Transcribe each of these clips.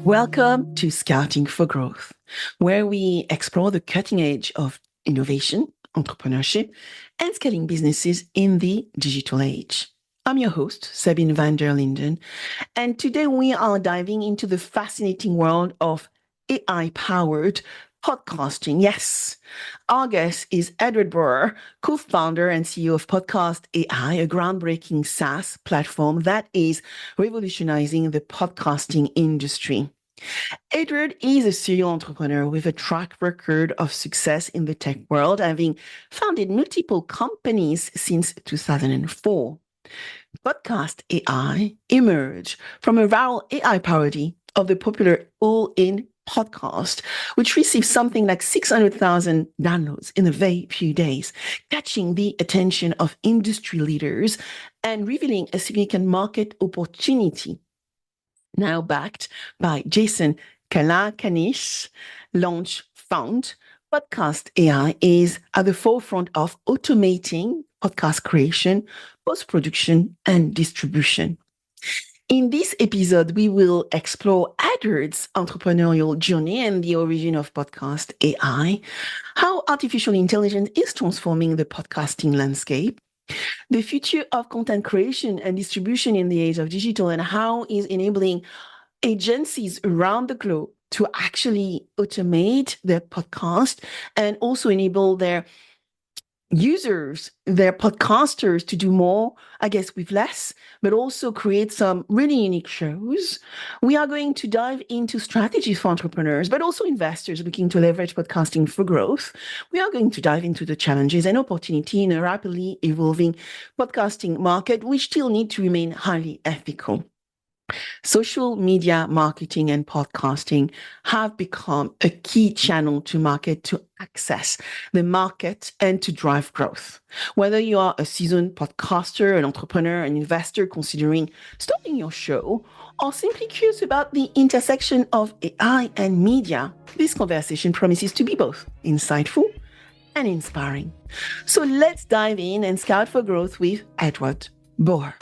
Welcome to Scouting for Growth, where we explore the cutting edge of innovation, entrepreneurship, and scaling businesses in the digital age. I'm your host, Sabine VdL, and today we are diving into the fascinating world of AI-powered podcasting. Yes, our guest is Edward Brawer, co-founder and CEO of PodcastAI, a groundbreaking SaaS platform that is revolutionizing the podcasting industry. Edward is a serial entrepreneur with a track record of success in the tech world, having founded multiple companies since 2004. Podcast AI emerged from a viral AI parody of the popular All In podcast, which received something like 600,000 downloads in a very few days, catching the attention of industry leaders and revealing a significant market opportunity. Now backed by Jason Calacanis, found, Podcast AI is at the forefront of automating podcast creation, post-production, and distribution. In this episode, we will explore Edward's entrepreneurial journey and the origin of Podcast AI, how artificial intelligence is transforming the podcasting landscape, the future of content creation and distribution in the age of digital, and how is enabling agencies around the globe to actually automate their podcast and also enable their users, their podcasters to do more, I guess, with less, but also create some really unique shows. We are going to dive into strategies for entrepreneurs, but also investors looking to leverage podcasting for growth. We are going to dive into the challenges and opportunity in a rapidly evolving podcasting market, which still need to remain highly ethical. Social media marketing and podcasting have become a key channel to market, to access the market and to drive growth. Whether you are a seasoned podcaster, an entrepreneur, an investor considering starting your show, or simply curious about the intersection of AI and media, this conversation promises to be both insightful and inspiring. So let's dive in and scout for growth with Edward Brawer.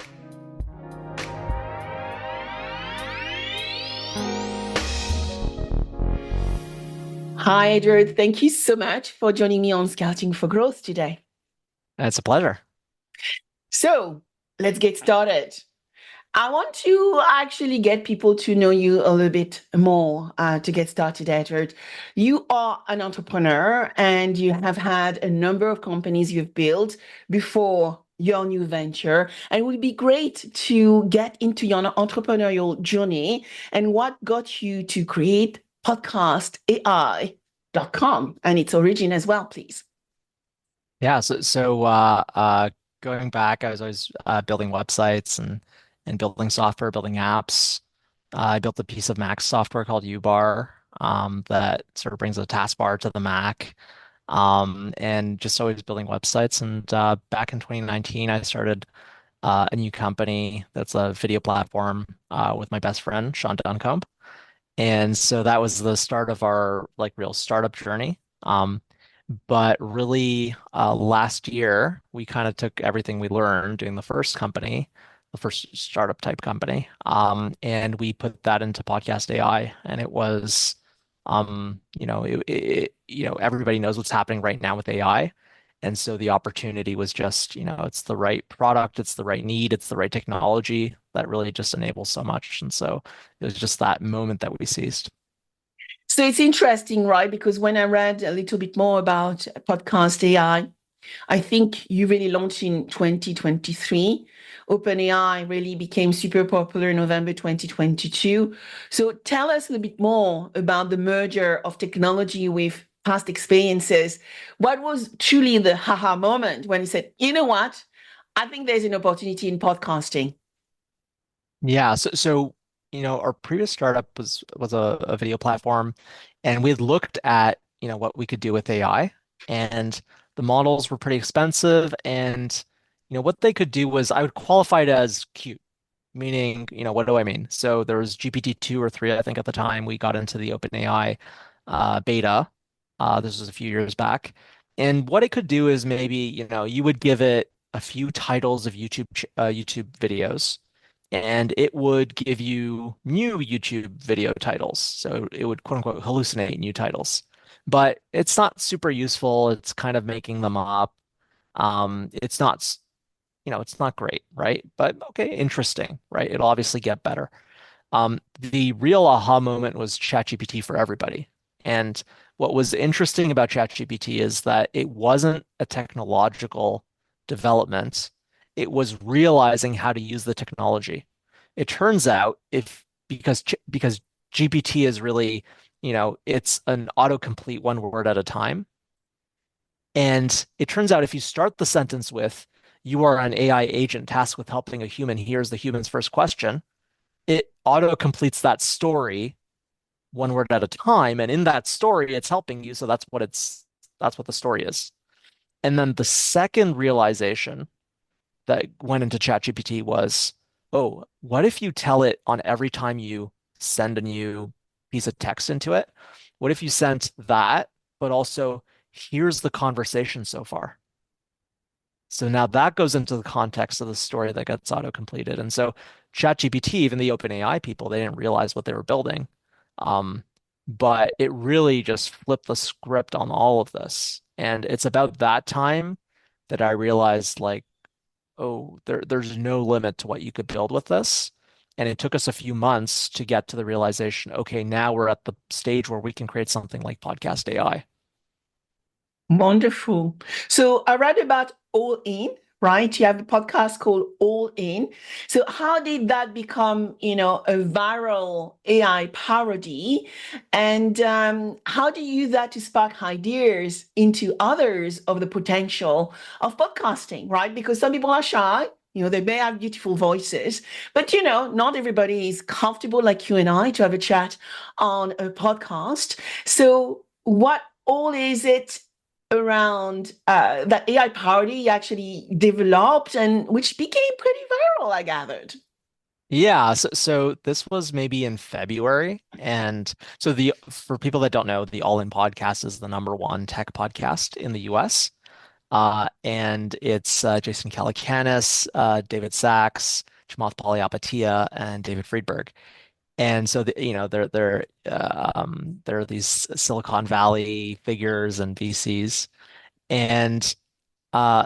Hi, Edward. Thank you so much for joining me on Scouting for Growth today. It's a pleasure. So let's get started. I want to actually get people to know you a little bit more to get started, Edward. You are an entrepreneur and you have had a number of companies you've built before your new venture. And it would be great to get into your entrepreneurial journey and what got you to create PodcastAI.com and its origin as well, please. Yeah, going back, I was always building websites and building software, building apps. I built a piece of Mac software called UBar that sort of brings a taskbar to the Mac, and just always building websites. And back in 2019, I started a new company that's a video platform with my best friend, Sean Duncombe. And so that was the start of our real startup journey. But really, last year, we kind of took everything we learned doing the first company, the first startup type company, and we put that into Podcast AI. And it was, everybody knows what's happening right now with AI. And so the opportunity was just, it's the right product, it's the right need, it's the right technology that really just enables so much. And so it was just that moment that we seized. So it's interesting, right? Because when I read a little bit more about Podcast AI, I think you really launched in 2023. OpenAI really became super popular in November 2022. So tell us a little bit more about the merger of technology with past experiences. What was truly the haha moment when you said, you know what, I think there's an opportunity in podcasting? Yeah, so our previous startup was a video platform, and we had looked at what we could do with AI, and the models were pretty expensive, and what they could do was, I would qualify it as cute, meaning what do I mean? So there was GPT-2 or 3, I think, at the time we got into the OpenAI beta. This was a few years back. And what it could do is maybe, you would give it a few titles of YouTube videos, and it would give you new YouTube video titles. So it would quote unquote hallucinate new titles. But it's not super useful. It's kind of making them up. It's not, it's not great, right? But okay, interesting, right? It'll obviously get better. The real aha moment was ChatGPT for everybody. And what was interesting about ChatGPT is that it wasn't a technological development. It was realizing how to use the technology. It turns out if because GPT is really, it's an autocomplete one word at a time. And it turns out if you start the sentence with, "You are an AI agent tasked with helping a human, here's the human's first question," it auto completes that story one word at a time, and in that story it's helping you, so that's what the story is. And then the second realization that went into ChatGPT was, oh, what if you tell it on every time you send a new piece of text into it, what if you sent that, but also here's the conversation so far. So now that goes into the context of the story that gets auto-completed. And so ChatGPT, even the OpenAI people, they didn't realize what they were building. Um, but it really just flipped the script on all of this. And it's about that time that I realized, like, oh, there's no limit to what you could build with this. And it took us a few months to get to the realization, okay, now we're at the stage where we can create something like Podcast AI. Wonderful. So I read about All In, right? You have a podcast called All In. So how did that become, a viral AI parody? And how do you use that to spark ideas into others of the potential of podcasting, right? Because some people are shy. They may have beautiful voices, but not everybody is comfortable like you and I to have a chat on a podcast. So what all is it around that AI parody actually developed and which became pretty viral, I gathered. Yeah, so this was maybe in February. And so the for people that don't know, the All In podcast is the number one tech podcast in the US. And it's Jason Calacanis, David Sachs, Chamath Palihapitiya, and David Friedberg. And so they're these Silicon Valley figures and VCs. And uh,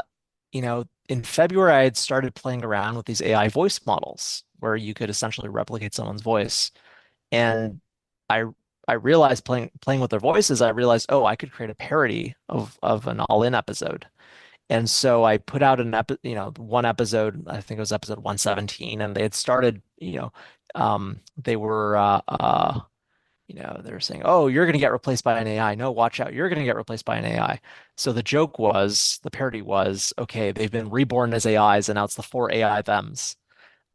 in February, I had started playing around with these AI voice models where you could essentially replicate someone's voice. And I I realized playing with their voices, I realized, oh, I could create a parody of an All In episode. And so I put out one episode, I think it was episode 117, and they had started, they were they were saying, "Oh, you're going to get replaced by an AI. No, watch out. You're going to get replaced by an AI." So the parody was, okay, they've been reborn as AIs, and now it's the four AI thems.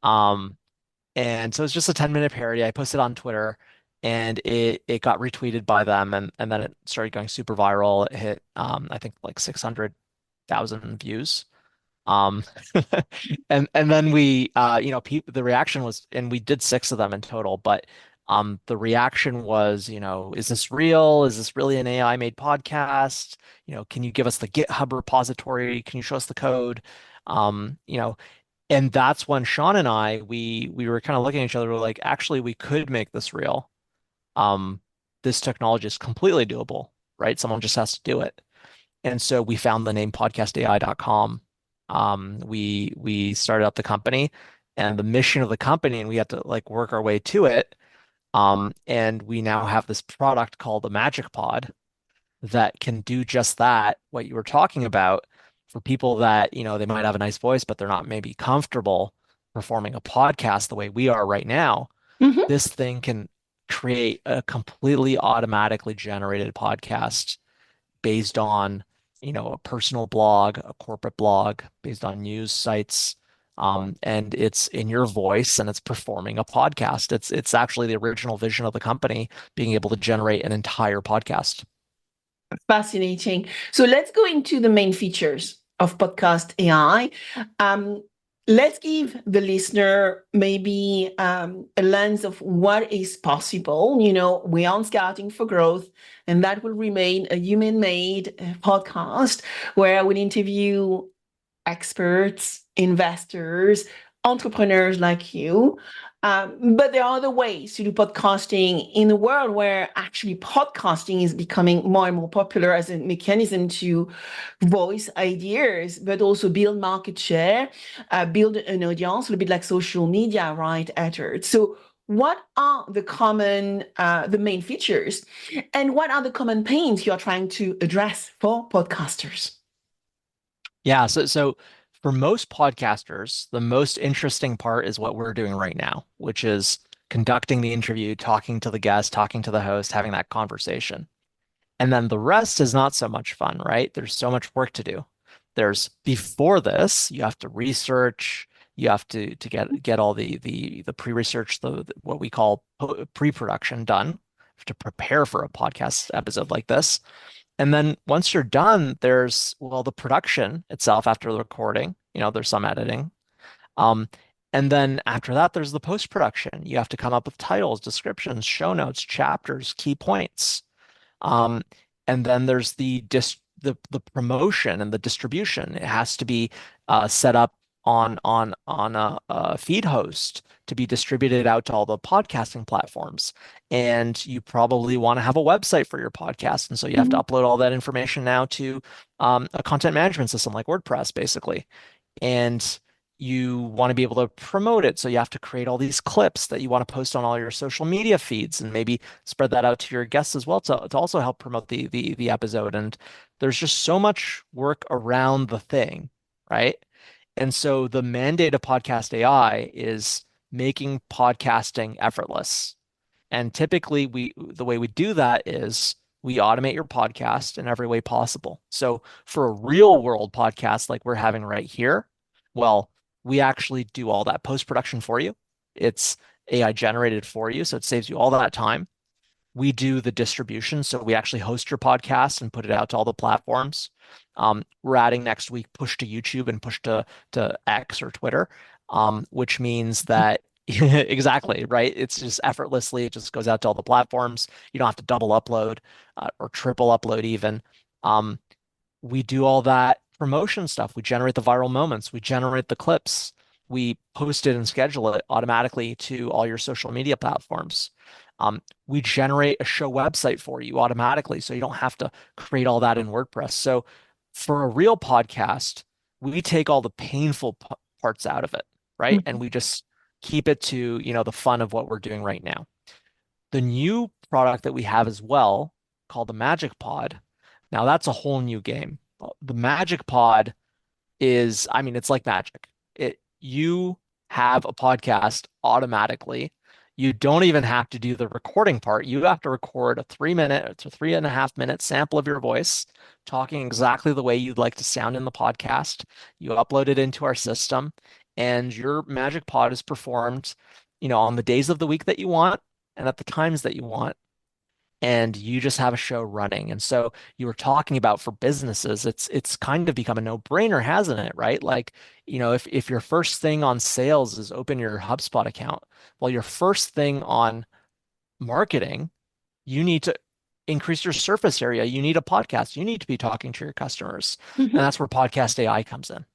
Um, and so it's just a 10-minute parody. I posted on Twitter, and it got retweeted by them, and then it started going super viral. It hit, I think, like 600,000 views. Um, and then the reaction was, and we did six of them in total, but the reaction was, is this real? Is this really an AI made podcast? Can you give us the GitHub repository? Can you show us the code? Um, you know, and that's when Sean and I, we were kind of looking at each other, we're like, actually, we could make this real. Um, this technology is completely doable, right? Someone just has to do it. And so we found the name podcastai.com. We started up the company and the mission of the company, and we had to like work our way to it. And we now have this product called the Magic Pod that can do just that, what you were talking about, for people that, they might have a nice voice, but they're not maybe comfortable performing a podcast the way we are right now. Mhm. This thing can create a completely automatically generated podcast based on, a personal blog, a corporate blog, based on news sites. And it's in your voice and it's performing a podcast. It's actually the original vision of the company, being able to generate an entire podcast. Fascinating. So let's go into the main features of Podcast AI. Um, let's give the listener maybe a lens of what is possible. We are scouting for growth, and that will remain a human-made podcast where I will interview experts, investors, entrepreneurs like you. But there are other ways to do podcasting in a world where actually podcasting is becoming more and more popular as a mechanism to voice ideas, but also build market share, build an audience, a little bit like social media, right, Edward? So what are the main features, and what are the common pains you're trying to address for podcasters? Yeah, so for most podcasters, the most interesting part is what we're doing right now, which is conducting the interview, talking to the guest, talking to the host, having that conversation. And then the rest is not so much fun, right? There's so much work to do. There's before this, you have to research, you have to get all the pre-research, what we call pre-production done to prepare for a podcast episode like this. And then once you're done, there's, well, the production itself after the recording, there's some editing. Um, and then after that, there's the post-production. You have to come up with titles, descriptions, show notes, chapters, key points. Um, and then there's the promotion and the distribution. It has to be set up on a feed host to be distributed out to all the podcasting platforms. And you probably want to have a website for your podcast, and so you have to upload all that information now to a content management system like WordPress, basically. And you want to be able to promote it. So you have to create all these clips that you want to post on all your social media feeds and maybe spread that out to your guests as well to also help promote the episode. And there's just so much work around the thing, right? And so the mandate of Podcast AI is making podcasting effortless. And typically the way we do that is we automate your podcast in every way possible. So for a real world podcast like we're having right here, well, we actually do all that post-production for you. It's AI generated for you, so it saves you all that time. We do the distribution, so we actually host your podcast and put it out to all the platforms. We're adding next week push to YouTube and push to X or Twitter, which means that exactly, right? It's just effortlessly, it just goes out to all the platforms. You don't have to double upload or triple upload even. We do all that promotion stuff. We generate the viral moments. We generate the clips. We post it and schedule it automatically to all your social media platforms. We generate a show website for you automatically, so you don't have to create all that in WordPress. So for a real podcast, we take all the painful parts out of it, right? And we just keep it to, the fun of what we're doing right now. The new product that we have as well, called the Magic Pod, now that's a whole new game. The Magic Pod is, it's like magic. You have a podcast automatically. You don't even have to do the recording part. You have to record a 3 minute to 3.5 minute sample of your voice, talking exactly the way you'd like to sound in the podcast. You upload it into our system, and your Magic Pod is performed, on the days of the week that you want and at the times that you want, and you just have a show running. And so you were talking about for businesses, it's kind of become a no-brainer, hasn't it? Right? Like, if your first thing on sales is open your HubSpot account, well, your first thing on marketing, you need to increase your surface area. You need a podcast. You need to be talking to your customers. And that's where Podcast AI comes in.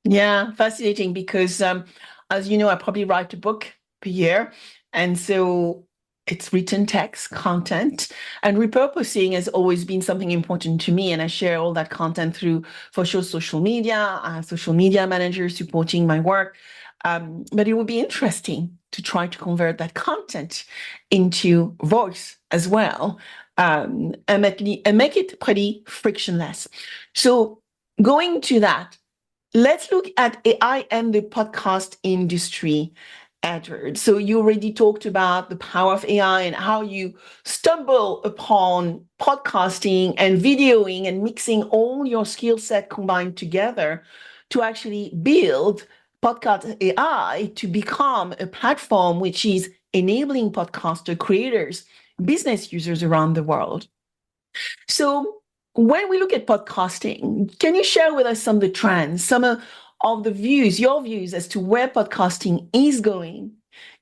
Yeah, fascinating, because as you know, I probably write a book per year. And so it's written text, content, and repurposing has always been something important to me. And I share all that content through, for sure, social media managers supporting my work. But it would be interesting to try to convert that content into voice as well, and make it pretty frictionless. So going to that, let's look at AI and the podcast industry, Edward. So you already talked about the power of AI and how you stumble upon podcasting and videoing and mixing all your skill set combined together to actually build Podcast AI to become a platform which is enabling podcaster creators, business users around the world. So when we look at podcasting, can you share with us some of the trends, some of of the views, your views as to where podcasting is going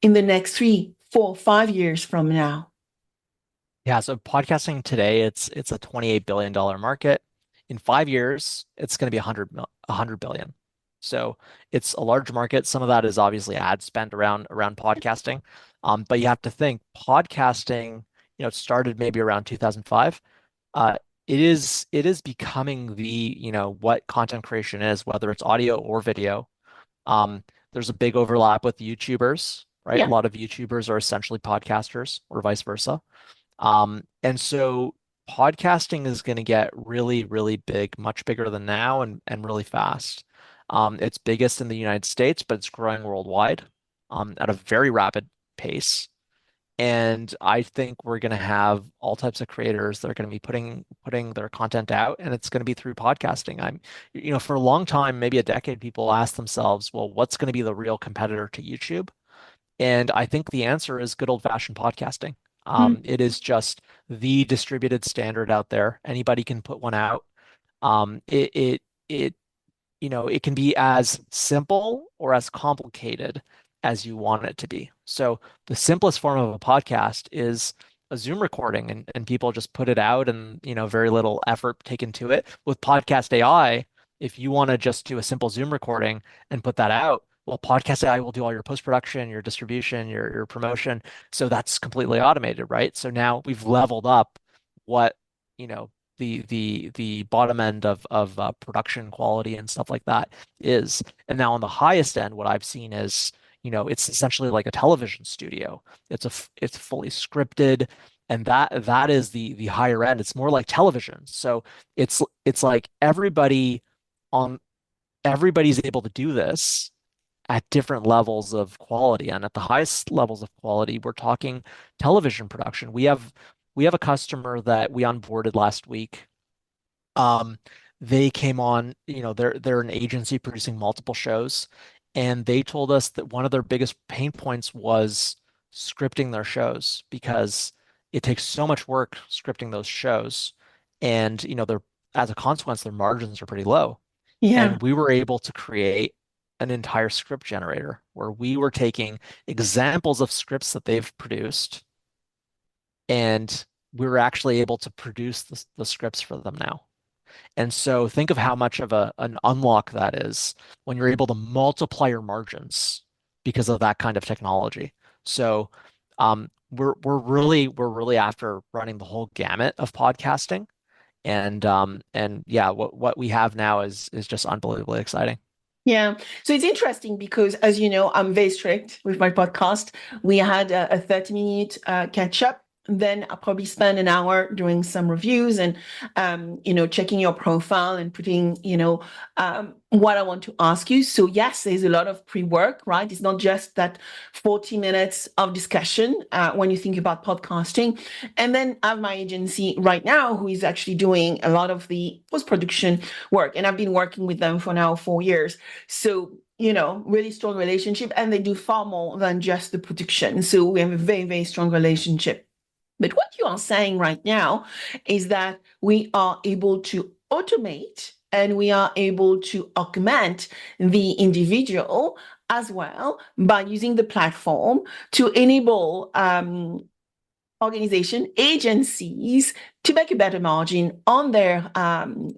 in the next 3, 4, 5 years from now? Yeah, so podcasting today, it's a $28 billion market. In 5 years, it's going to be 100 billion. So it's a large market. Some of that is obviously ad spend around podcasting. But you have to think podcasting, it started maybe around 2005. Uh, it is becoming what content creation is, whether it's audio or video. There's a big overlap with YouTubers, right? A Yeah. lot of YouTubers are essentially podcasters or vice versa. And so podcasting is going to get really, really big, much bigger than now and really fast. It's biggest in the United States, but it's growing worldwide at a very rapid pace. And I think we're going to have all types of creators that are going to be putting their content out, and it's going to be through podcasting. For a long time, maybe a decade, people ask themselves, well, what's going to be the real competitor to YouTube? And I think the answer is good old-fashioned podcasting. Mm. It is just the distributed standard out there. Anybody can put one out. It it can be as simple or as complicated as you want it to be. So the simplest form of a podcast is a Zoom recording and people just put it out and very little effort taken to it. With Podcast AI, if you want to just do a simple Zoom recording and put that out, well, Podcast AI will do all your post-production, your distribution, your promotion. So that's completely automated, right? So now we've leveled up what, you know, the bottom end of production quality and stuff like that is. And now on the highest end, what I've seen is, it's essentially like a television studio. It's fully scripted, and that is the higher end. It's more like television. So it's like on everybody's able to do this at different levels of quality. And at the highest levels of quality, we're talking television production. We have a customer that we onboarded last week. Um, they came on, they're an agency producing multiple shows, and they told us that one of their biggest pain points was scripting their shows because it takes so much work scripting those shows, and they're as a consequence, their margins are pretty low. Yeah. And we were able to create an entire script generator where we were taking examples of scripts that they've produced, and we were actually able to produce the scripts for them now. And so think of how much of an unlock that is when you're able to multiply your margins because of that kind of technology. So we're really after running the whole gamut of podcasting. And yeah, what we have now is just unbelievably exciting. Yeah. So it's interesting because, as you know, I'm very strict with my podcast. We had a 30-minute catch up. Then I probably spend an hour doing some reviews and, checking your profile and putting, what I want to ask you. So yes, there's a lot of pre-work, right? It's not just that 40 minutes of discussion when you think about podcasting. And then I have my agency right now who is actually doing a lot of the post-production work. And I've been working with them for now 4 years. So, really strong relationship, and they do far more than just the production. So we have a very, very strong relationship. But what you are saying right now is that we are able to automate and we are able to augment the individual as well by using the platform to enable organization agencies to make a better margin on their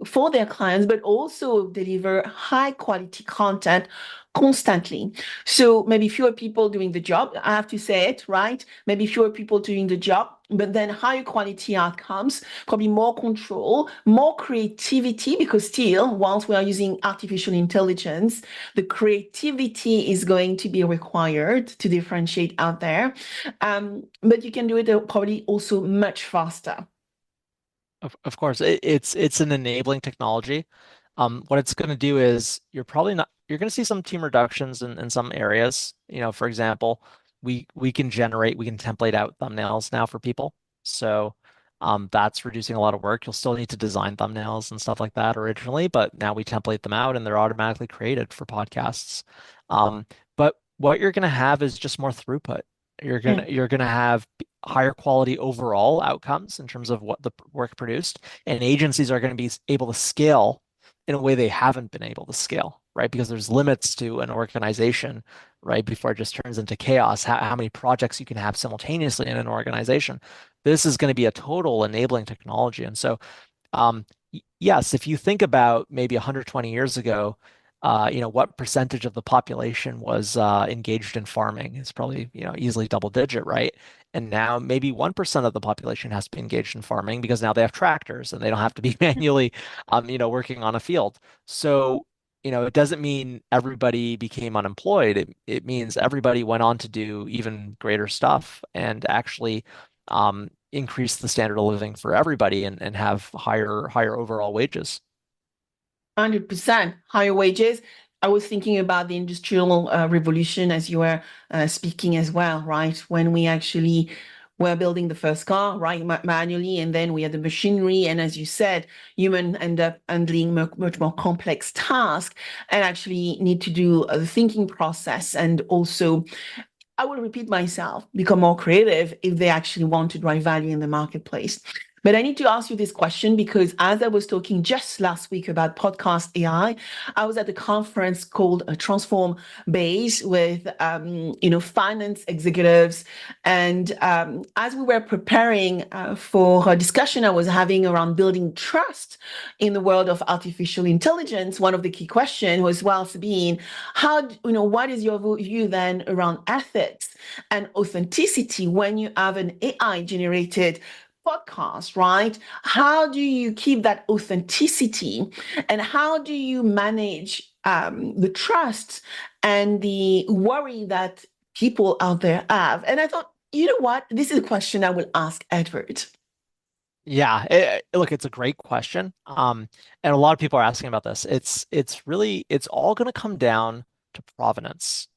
for their clients, but also deliver high quality content constantly. So maybe fewer people doing the job, I have to say it, right? Maybe fewer people doing the job, but then higher quality outcomes, probably more control, more creativity, because still, once we are using artificial intelligence, the creativity is going to be required to differentiate out there. But you can do it probably also much faster. Of course, it's an enabling technology. What it's going to do is you're going to see some team reductions in some areas. For example, we can template out thumbnails now for people. So that's reducing a lot of work. You'll still need to design thumbnails and stuff like that originally, but now we template them out and they're automatically created for podcasts. But what you're going to have is just more throughput. Yeah. You're gonna have higher quality overall outcomes in terms of what the work produced, and agencies are going to be able to scale in a way they haven't been able to scale. right? Because there's limits to an organization, right? Before it just turns into chaos, how many projects you can have simultaneously in an organization. This is going to be a total enabling technology. And so yes, if you think about maybe 120 years ago, what percentage of the population was engaged in farming? It's probably, easily double digit, right? And now maybe 1% of the population has to be engaged in farming because now they have tractors and they don't have to be manually, working on a field. So, it doesn't mean everybody became unemployed. It means everybody went on to do even greater stuff and actually increase the standard of living for everybody and have higher overall wages. 100% higher wages. I was thinking about the industrial revolution as you were speaking as well, right? When we actually were building the first car, right, manually, and then we had the machinery, and as you said, human end up handling much more complex tasks and actually need to do the thinking process and also I will repeat myself, become more creative if they actually want to drive value in the marketplace. But I need to ask you this question because as I was talking just last week about podcast AI, I was at a conference called Transform Base with, finance executives. And as we were preparing for a discussion I was having around building trust in the world of artificial intelligence, one of the key questions was, well, Sabine, what is your view then around ethics and authenticity when you have an AI generated podcast, right? How do you keep that authenticity and how do you manage the trust and the worry that people out there have? And I thought, you know what? This is a question I will ask Edward. Yeah, look, it's a great question. And a lot of people are asking about this. It's all going to come down to provenance.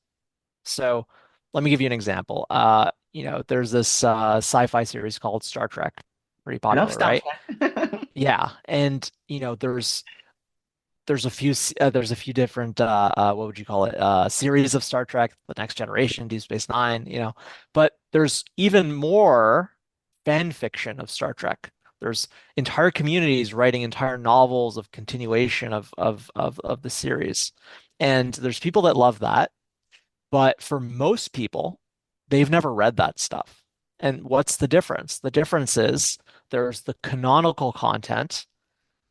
So let me give you an example. There's this sci-fi series called Star Trek, pretty I love popular, Star right? Trek. Yeah, and there's a few different what would you call it series of Star Trek, The Next Generation, Deep Space Nine, but there's even more fan fiction of Star Trek. There's entire communities writing entire novels of continuation of the series, and there's people that love that, but for most people, they've never read that stuff. And what's the difference? The difference is there's the canonical content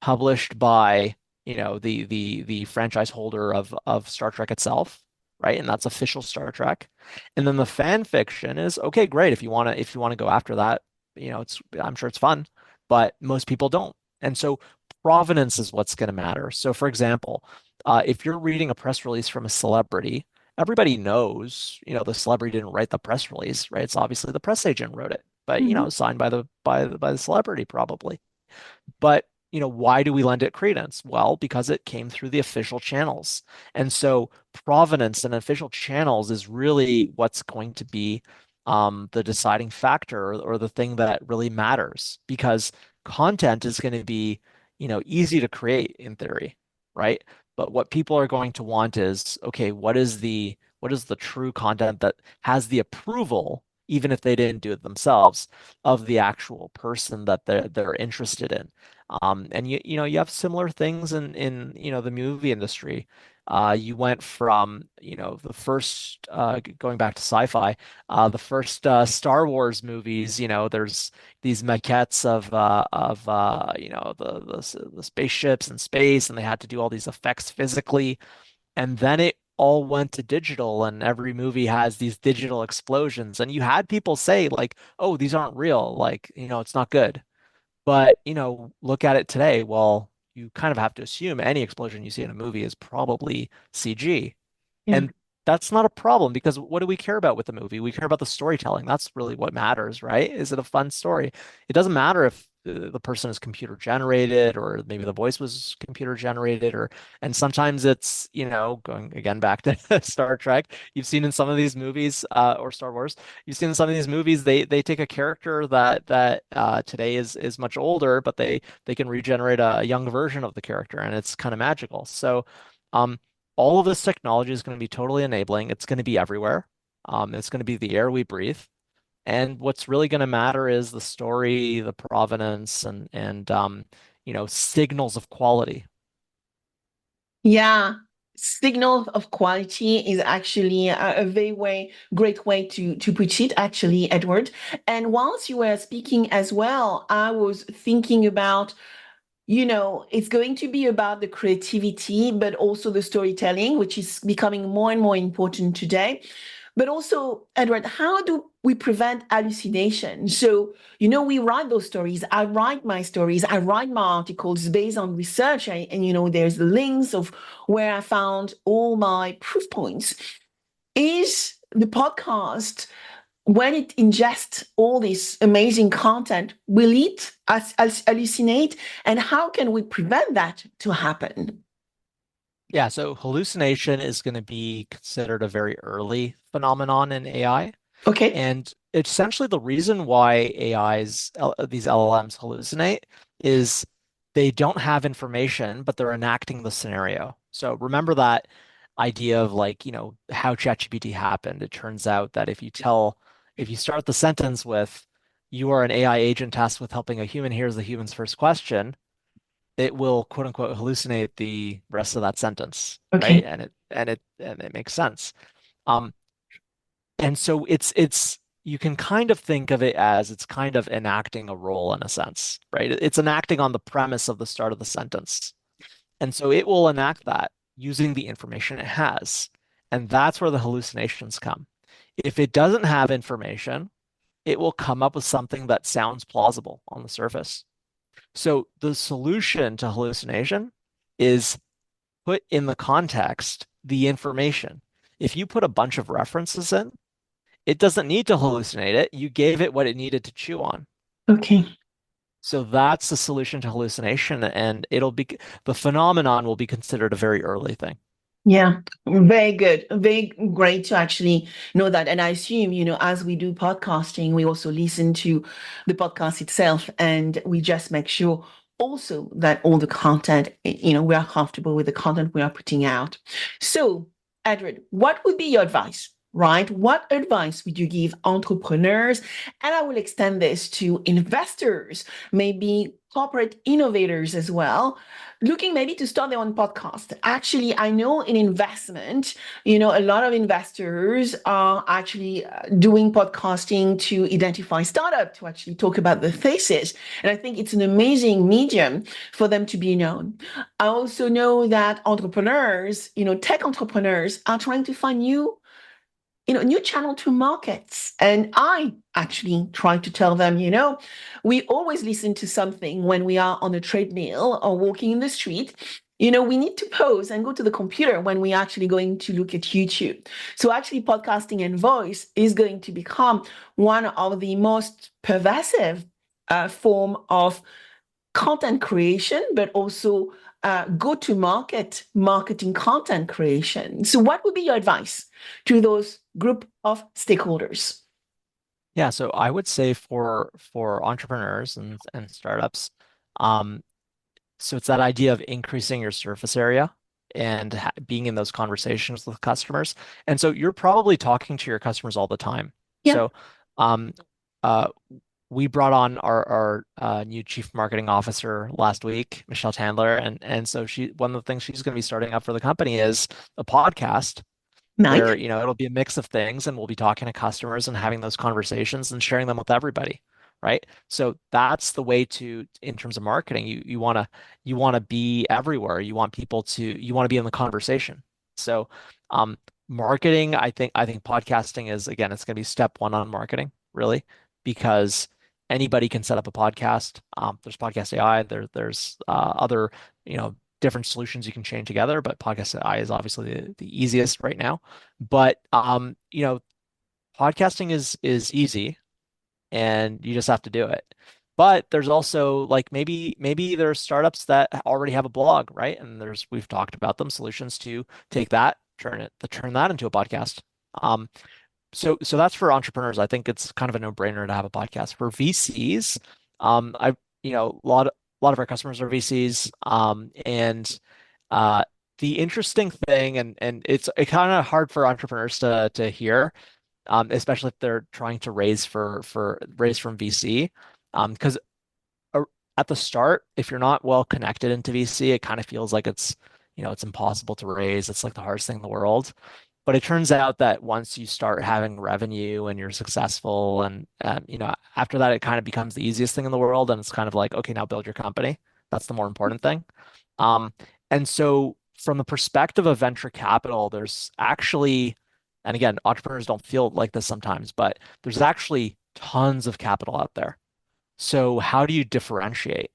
published by, the franchise holder of Star Trek itself, right? And that's official Star Trek. And then the fan fiction is okay, great. If you want to go after that, I'm sure it's fun, but most people don't. And so provenance is what's going to matter. So for example, if you're reading a press release from a celebrity, everybody knows, the celebrity didn't write the press release, right? It's obviously the press agent wrote it, but Mhm. signed by the celebrity probably. But, why do we lend it credence? Well, because it came through the official channels. And so provenance and official channels is really what's going to be the deciding factor or the thing that really matters because content is going to be, easy to create in theory, right? But what people are going to want is, okay, what is the true content that has the approval, even if they didn't do it themselves, of the actual person that they're interested in. And you have similar things in the movie industry. You went from the first going back to sci-fi, the first Star Wars movies. There's these maquettes of the spaceships and space, and they had to do all these effects physically. And then it all went to digital, and every movie has these digital explosions. And you had people say, like, oh, these aren't real. Like, it's not good. But, look at it today. Well, you kind of have to assume any explosion you see in a movie is probably CG. Yeah. And that's not a problem because what do we care about with the movie? We care about the storytelling. That's really what matters, right? Is it a fun story? It doesn't matter if the person is computer generated or maybe the voice was computer generated and sometimes it's, going again back to Star Trek. You've seen in some of these movies or Star Wars, you've seen in some of these movies they take a character that today is much older, but they can regenerate a young version of the character and it's kind of magical. So um all of this technology is going to be totally enabling. It's going to be everywhere. It's going to be the air we breathe. And what's really going to matter is the story, the provenance, and signals of quality. Yeah. Signal of quality is actually a very great way to put it, actually, Edward. And whilst you were speaking as well, I was thinking about, it's going to be about the creativity, but also the storytelling, which is becoming more and more important today. But also, Edward, how do we prevent hallucination? So, we write those stories. I write my stories. I write my articles based on research. And there's the links of where I found all my proof points. Is the podcast, when it ingests all this amazing content, will it hallucinate? And how can we prevent that to happen? Yeah, so hallucination is going to be considered a very early phenomenon in AI. Okay. And essentially the reason why these LLMs hallucinate is they don't have information, but they're enacting the scenario. So remember that idea of like, how ChatGPT happened. It turns out that if you start the sentence with, you are an AI agent tasked with helping a human, here's the human's first question, it will quote unquote hallucinate the rest of that sentence, right? Okay. And it makes sense. Um, and so it's you can kind of think of it as it's kind of enacting a role in a sense, right? It's enacting on the premise of the start of the sentence. And so it will enact that using the information it has. And that's where the hallucinations come. If it doesn't have information, it will come up with something that sounds plausible on the surface. So the solution to hallucination is put in the context the information. If you put a bunch of references in, it doesn't need to hallucinate it. You gave it what it needed to chew on. Okay. So that's the solution to hallucination, and the phenomenon will be considered a very early thing. Yeah, very good. Very great to actually know that. And I assume, as we do podcasting, we also listen to the podcast itself and we just make sure also that all the content, we are comfortable with the content we are putting out. So, Edward, what would be your advice? Right? What advice would you give entrepreneurs? And I will extend this to investors, maybe corporate innovators as well, looking maybe to start their own podcast. Actually, I know in investment, a lot of investors are actually doing podcasting to identify startup, to actually talk about the thesis. And I think it's an amazing medium for them to be known. I also know that entrepreneurs, tech entrepreneurs are trying to find new channel to markets. And I actually try to tell them, we always listen to something when we are on a treadmill or walking in the street. We need to pause and go to the computer when we're actually going to look at YouTube. So actually podcasting and voice is going to become one of the most pervasive form of content creation, but also go-to-market marketing content creation. So what would be your advice to those group of stakeholders? Yeah, so I would say for entrepreneurs and startups, um, so it's that idea of increasing your surface area and being in those conversations with customers. And so you're probably talking to your customers all the time. Yeah, So um, uh, we brought on our new chief marketing officer last week, Michelle Tandler, and so one of the things she's going to be starting up for the company is a podcast nice. where, it'll be a mix of things and we'll be talking to customers and having those conversations and sharing them with everybody, right? So that's the way in terms of marketing, you want to be everywhere. You want to be in the conversation. So marketing, I think podcasting is, again, it's going to be step one on marketing, really, because anybody can set up a podcast. There's PodcastAI, there's other, different solutions you can chain together, but PodcastAI is obviously the easiest right now. But podcasting is easy and you just have to do it. But there's also like maybe there's startups that already have a blog, right? And we've talked about them, solutions to take that, turn that into a podcast. Um, so that's for entrepreneurs. I think it's kind of a no-brainer to have a podcast. For VCs, a lot of our customers are VCs, and uh, the interesting thing, and it's kind of hard for entrepreneurs to hear, especially if they're trying to raise from VC, because at the start, if you're not well connected into VC, it kind of feels like it's it's impossible to raise. It's like the hardest thing in the world. But it turns out that once you start having revenue and you're successful, and after that, it kind of becomes the easiest thing in the world. And it's kind of like, okay, now build your company. That's the more important thing. Um, and so, from the perspective of venture capital, there's actually, and again, entrepreneurs don't feel like this sometimes, but there's actually tons of capital out there. So, how do you differentiate?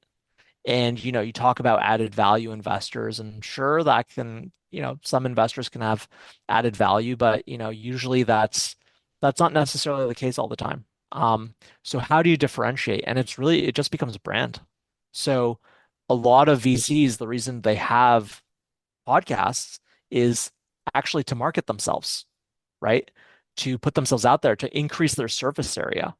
And you talk about added value investors, and sure, that can, some investors can have added value, but usually that's not necessarily the case all the time. So how do you differentiate? And it just becomes a brand. So a lot of VCs, the reason they have podcasts is actually to market themselves, right? To put themselves out there, to increase their surface area.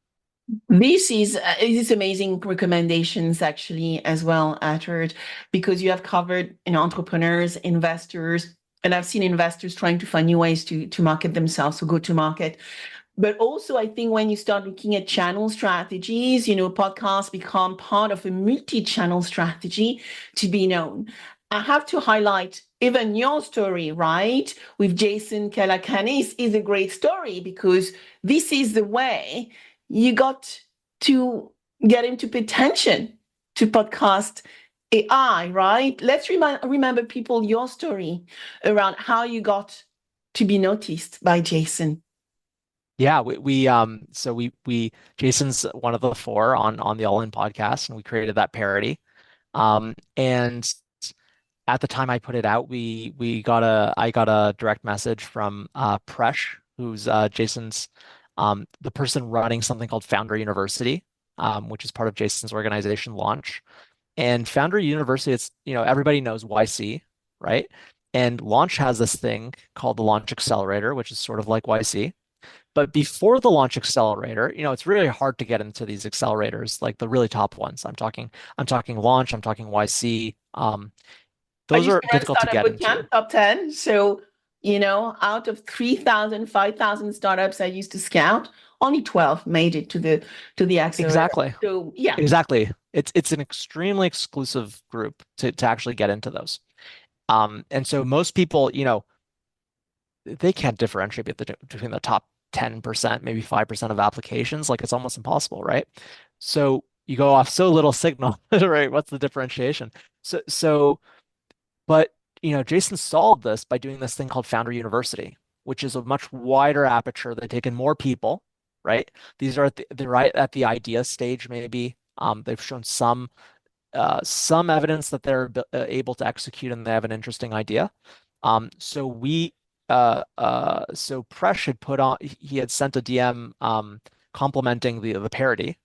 This is amazing recommendations actually as well, Edward, because you have covered entrepreneurs, investors, and I've seen investors trying to find new ways to market themselves, so go to market. But also, I think when you start looking at channel strategies, podcasts become part of a multi-channel strategy to be known. I have to highlight even your story, right? With Jason Calacanis is a great story because this is the way you got to get him to pay attention to podcast AI, right? Let's remember people your story around how you got to be noticed by Jason. Yeah, we Jason's one of the four on the All In podcast, and we created that parody. And at the time I put it out, I got a direct message from Presh, who's Jason's the person running something called Founder University, which is part of Jason's organization Launch. And Founder University, it's everybody knows YC, right? And Launch has this thing called the Launch Accelerator, which is sort of like YC. But before the Launch Accelerator, it's really hard to get into these accelerators, like the really top ones. I'm talking Launch, I'm talking YC. I Those used are to run difficult to Startup get into. Bootcamp top 10. So, out of 3,000, 5,000 startups I used to scout, only 12 made it to the accelerator. Exactly. So yeah. Exactly. It's an extremely exclusive group to actually get into those. And so most people, they can't differentiate between the top 10%, maybe 5% of applications. Like it's almost impossible, right? So you go off so little signal, right? What's the differentiation? So But Jason solved this by doing this thing called Founder University, which is a much wider aperture. They've taken more people, right? These are they're right at the idea stage, maybe. They've shown some evidence that they're able to execute and they have an interesting idea. So Presh had he had sent a DM complimenting the parody.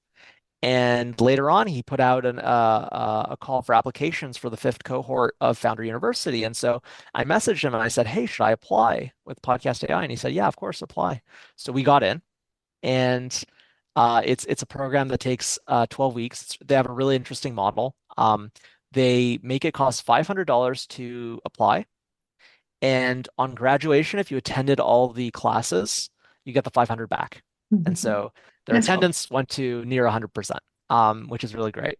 And later on, he put out a call for applications for the fifth cohort of Founder University. And so I messaged him and I said, "Hey, should I apply with Podcast AI?" And he said, "Yeah, of course, apply." So we got in, and it's a program that takes 12 weeks. They have a really interesting model. They make it cost $500 to apply, and on graduation, if you attended all the classes, you get the 500 back. And so their That's all. attendance went to near 100%, which is really great.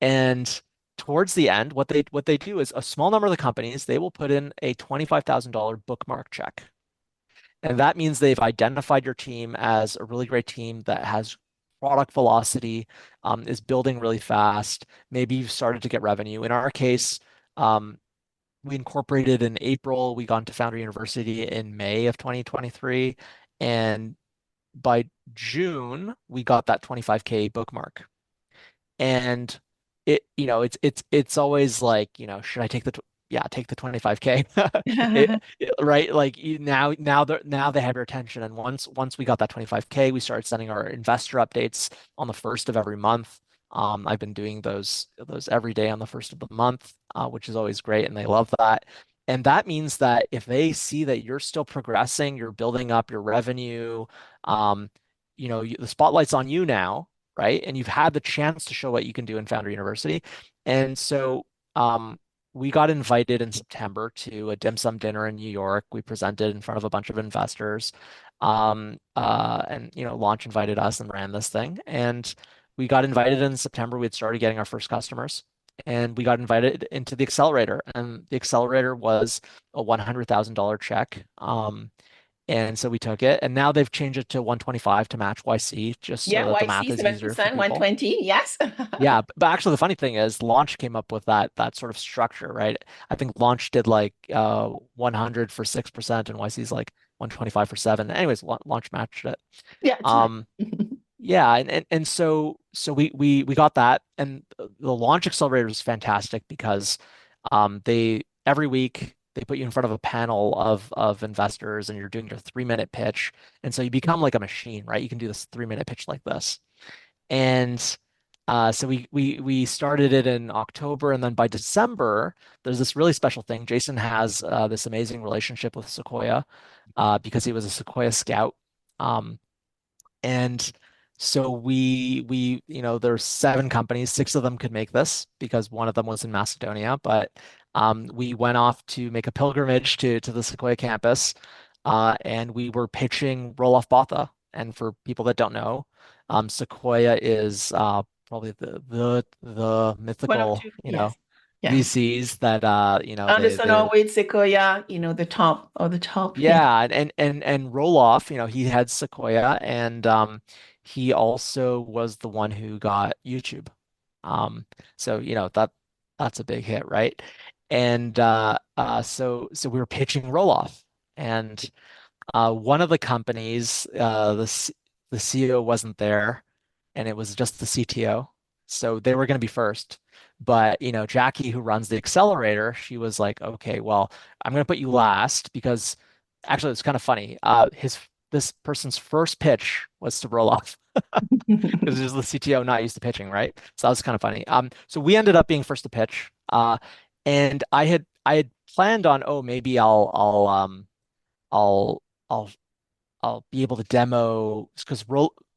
And towards the end, what they do is a small number of the companies, they will put in a $25,000 bookmark check. And that means they've identified your team as a really great team that has product velocity, is building really fast. Maybe you've started to get revenue. In our case, we incorporated in April. We got into Founder University in May of 2023. And by June, we got that 25K bookmark. And it's always like, should I take yeah, take the 25K. Right? Like now they have your attention. And once we got that 25K, we started sending our investor updates on the first of every month. I've been doing those every day on the first of the month, which is always great, and they love that. And that means that if they see that you're still progressing, you're building up your revenue, um, the spotlight's on you now, right? And you've had the chance to show what you can do in Founder University. And so we got invited in September to a dim sum dinner in New York. We presented in front of a bunch of investors. And Launch invited us and ran this thing. And we got invited in September. We had started getting our first customers. and we got invited into the accelerator. And the accelerator was a $100,000 check. And so we took it, and now they've changed it to 125 to match YC, just so Yeah, that the math YC is easier for 7%, people. 120. Yes. Yeah, but actually the funny thing is Launch came up with that sort of structure, right? I think Launch did like 100 for 6% and YC's like 125 for 7. Anyways, Launch matched it. Yeah, it's nice. Um yeah, and so we got that, and the Launch Accelerator is fantastic because they every week they put you in front of a panel of investors and you're doing your 3-minute pitch. And so you become like a machine, right? You can do this 3-minute pitch like this. And so we started it in October, and then by December, there's this really special thing. Jason has this amazing relationship with Sequoia because he was a Sequoia scout. Um, and so there's 7 companies, 6 of them could make this because one of them was in Macedonia, but we went off to make a pilgrimage to the Sequoia campus, and we were pitching Roelof Botha. And for people that don't know, Sequoia is probably the One of mythical, two. Yes. Yeah. VCs that Anderson they Horowitz, Sequoia, the top or the top. Yeah. yeah, and Roloff, he had Sequoia, and he also was the one who got YouTube. So that's a big hit, right? And so we were pitching Roloff, and one of the companies, the CEO wasn't there, and it was just the CTO. So they were going to be first. But Jackie, who runs the accelerator, she was like, "Okay, well, I'm going to put you last because actually it's kind of funny. His This person's first pitch was to roll off because he was the CTO, not used to pitching, right? So that was kind of funny. So we ended up being first to pitch, and I had planned on, oh, maybe I'll I'll I'll be able to demo because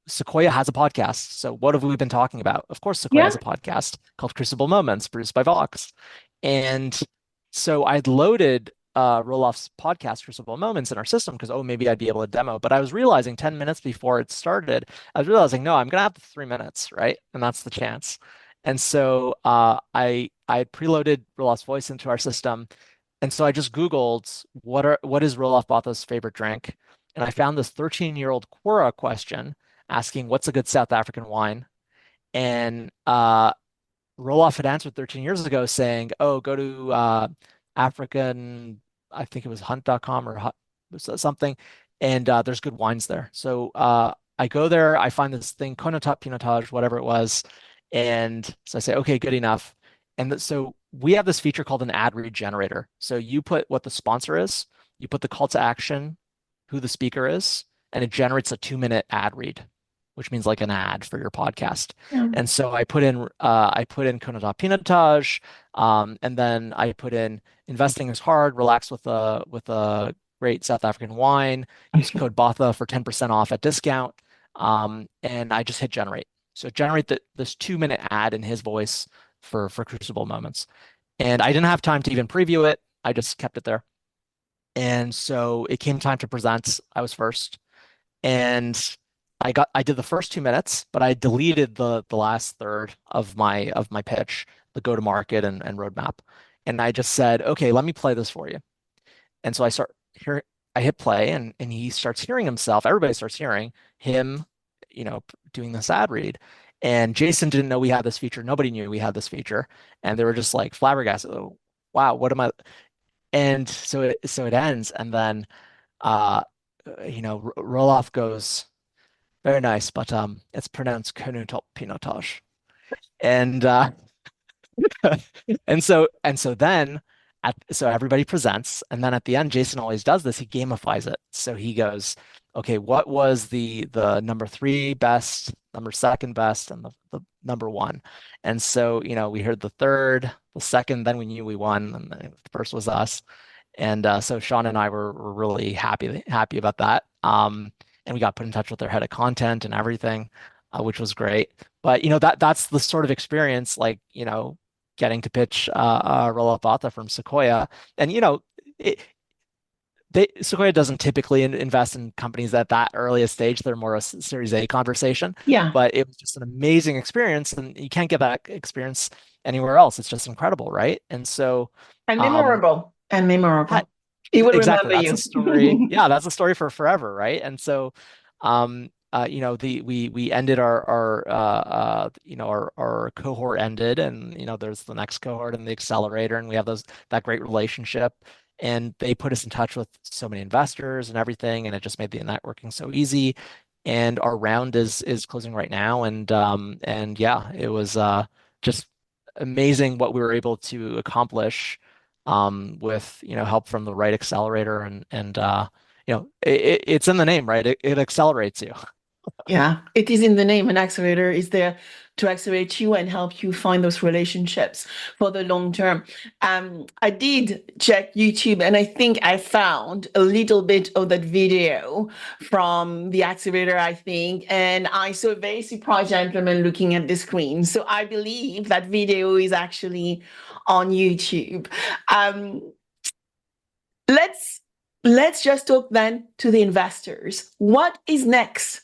Sequoia has a podcast. So what have we been talking about? Of course, Sequoia has Yeah. a podcast called Crucible Moments, produced by Vox. And so I'd loaded Roloff's podcast, Crucible Moments, in our system because, oh, maybe I'd be able to demo. But I was realizing 10 minutes before it started, I was realizing, no, I'm going to have the 3 minutes, right? And that's the chance. And so I had preloaded Roloff's voice into our system. And so I just Googled what is Roelof Botha's favorite drink? And I found this 13-year-old Quora question asking what's a good South African wine? And Roloff had answered 13 years ago saying, oh, go to African, I think it was hunt.com or something, and there's good wines there. So I go there, I find this thing, Konotat Pinotage, whatever it was. And so I say, okay, good enough. And so we have this feature called an ad read generator. So you put what the sponsor is, you put the call to action, who the speaker is, and it generates a 2-minute ad read, which means like an ad for your podcast. Yeah. And so I put in Konoda Pinotage, and then I put in investing is hard, relax with a great South African wine, use code BOTHA for 10% off at discount. And I just hit generate. So generate this 2-minute ad in his voice for Crucible Moments. And I didn't have time to even preview it. I just kept it there. And so it came time to present. I was first, and I did the first 2 minutes, but I deleted the last third of my pitch, the go to market and roadmap. And I just said, okay, let me play this for you. And so I hit play, and he starts hearing himself. Everybody starts hearing him, doing this ad read. And Jason didn't know we had this feature. Nobody knew we had this feature. And they were just like flabbergasted. Oh, wow, what am I? And so it ends, and then Roloff goes, very nice, but it's pronounced Konutot Pinotage. And and so then so everybody presents, and then at the end, Jason always does this. He gamifies it. So he goes, okay, what was the number 3 best, number 2nd best, and the number 1? And so, we heard the third, the second, then we knew we won, and the first was us. And so Sean and I were really happy about that. And we got put in touch with their head of content and everything, which was great. But that's the sort of experience, like getting to pitch Roelof Botha from Sequoia. And it, Sequoia doesn't typically invest in companies at that earliest stage. They're more a Series A conversation, Yeah. but it was just an amazing experience, and you can't get that experience anywhere else. It's just incredible, right? And so, And um, memorable. And yeah, memorable. He will exactly. remember That's a you. story. Yeah, that's a story for forever, right? And so, we ended our cohort ended, and there's the next cohort and the accelerator, and we have that great relationship. And they put us in touch with so many investors and everything, and it just made the networking so easy. And our round is closing right now, and yeah, it was just amazing what we were able to accomplish with help from the right accelerator and it's in the name, right? It accelerates you. Yeah, it is in the name. An accelerator is there to accelerate you and help you find those relationships for the long term. I did check YouTube and I think I found a little bit of that video from the accelerator, I think, and I saw a very surprised gentleman looking at the screen. So I believe that video is actually on YouTube. Um, let's let's just talk then to the investors. What is next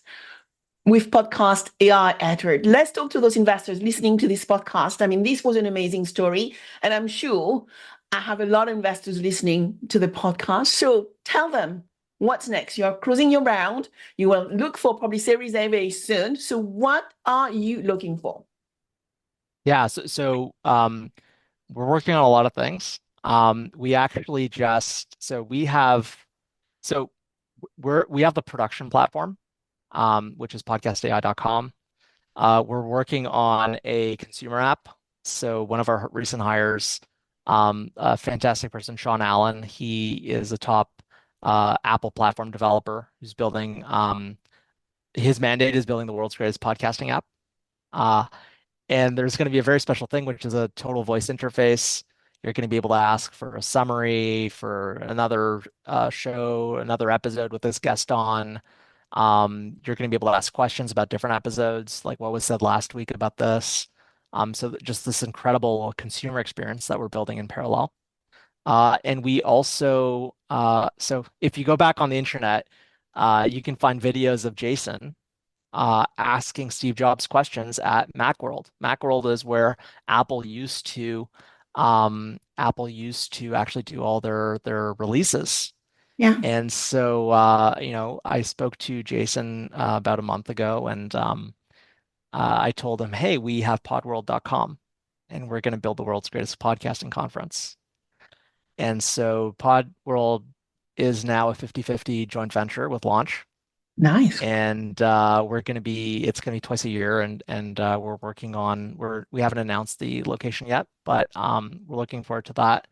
with podcast AI, Edward? Let's talk to those investors listening to this podcast. I mean, this was an amazing story, and I'm sure I have a lot of investors listening to the podcast. So tell them what's next. You're closing your round. You will look for probably Series A very soon. So what are you looking for? Yeah, so we're working on a lot of things. We actually just so we have so we have the production platform, which is podcastai.com. We're working on a consumer app. So one of our recent hires, a fantastic person, Sean Allen, he is a top Apple platform developer who's building, his mandate is building the world's greatest podcasting app. Uh, and there's going to be a very special thing, which is a total voice interface. You're going to be able to ask for a summary for another show, another episode with this guest on. You're going to be able to ask questions about different episodes, like what was said last week about this. So just this incredible consumer experience that we're building in parallel. And we also, so if you go back on the internet, you can find videos of Jason asking Steve Jobs questions at Macworld. Macworld is where Apple used to actually do all their releases. Yeah, And so, I spoke to Jason about a month ago, and I told him, "Hey, we have podworld.com, and we're going to build the world's greatest podcasting conference." And so, Podworld is now a 50-50 joint venture with Launch, nice. and it's going to be twice a year, and we're working on we haven't announced the location yet, but we're looking forward to that.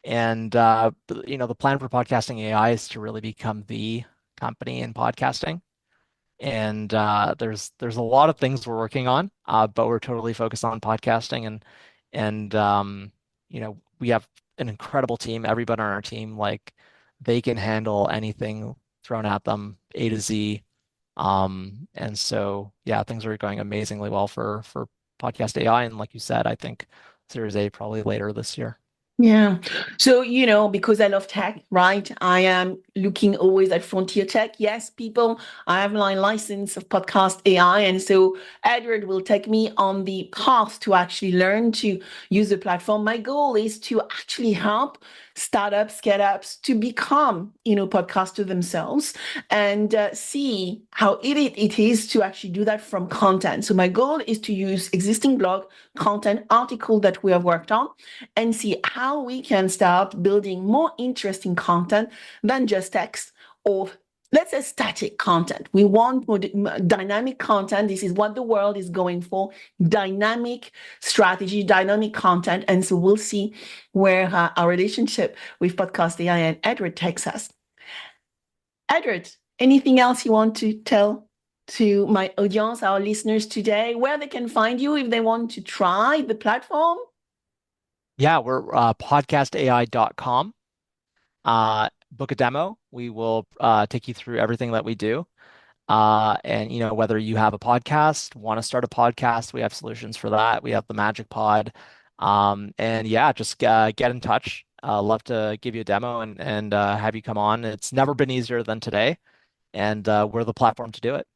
And the plan for podcasting AI is to really become the company in podcasting. And there's a lot of things we're working on, but we're totally focused on podcasting, and we have an incredible team. Everybody on our team, like, they can handle anything thrown at them, A to Z. And so yeah, things are going amazingly well for podcast AI. And like you said, I think Series A probably later this year. Yeah. So, because I love tech, right? I am looking always at frontier tech. Yes, people, I have my license of podcast AI. And so Edward will take me on the path to actually learn to use the platform. My goal is to actually help startups, scale-ups to become, podcasters themselves and see how it is to actually do that from content. So my goal is to use existing blog content article that we have worked on and see how we can start building more interesting content than just text or, let's say, static content. We want more dynamic content. This is what the world is going for: dynamic strategy, dynamic content. And so we'll see where our relationship with Podcast AI and Edward takes us. Edward, anything else you want to tell to my audience, our listeners today, where they can find you if they want to try the platform? Yeah, we're podcastai.com. Book a demo. We will take you through everything that we do. And whether you have a podcast, want to start a podcast, we have solutions for that. We have the Magic Pod. And yeah, just get in touch. Love to give you a demo and have you come on. It's never been easier than today, and we're the platform to do it.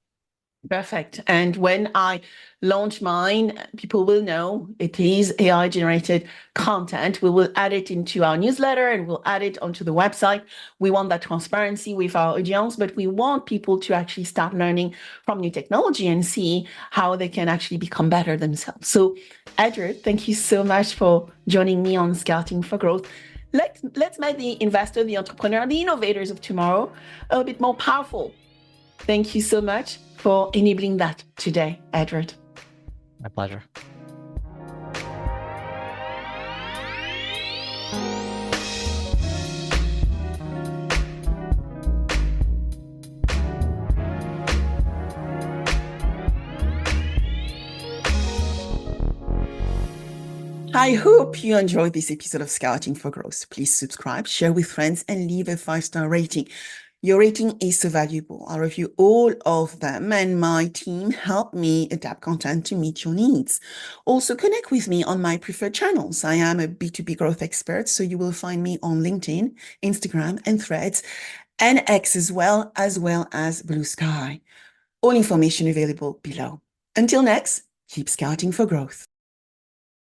Perfect. And when I launch mine, people will know it is AI generated content. We will add it into our newsletter and we'll add it onto the website. We want that transparency with our audience, but we want people to actually start learning from new technology and see how they can actually become better themselves. So, Edward, thank you so much for joining me on Scouting for Growth. Let's make the investor, the entrepreneur, the innovators of tomorrow a bit more powerful. Thank you so much for enabling that today, Edward. My pleasure. I hope you enjoyed this episode of Scouting for Growth. Please subscribe, share with friends, and leave a 5-star rating. Your rating is so valuable. I review all of them and my team help me adapt content to meet your needs. Also connect with me on my preferred channels. I am a B2B growth expert, so you will find me on LinkedIn, Instagram, and Threads, and X as well as Blue Sky. All information available below. Until next, keep scouting for growth.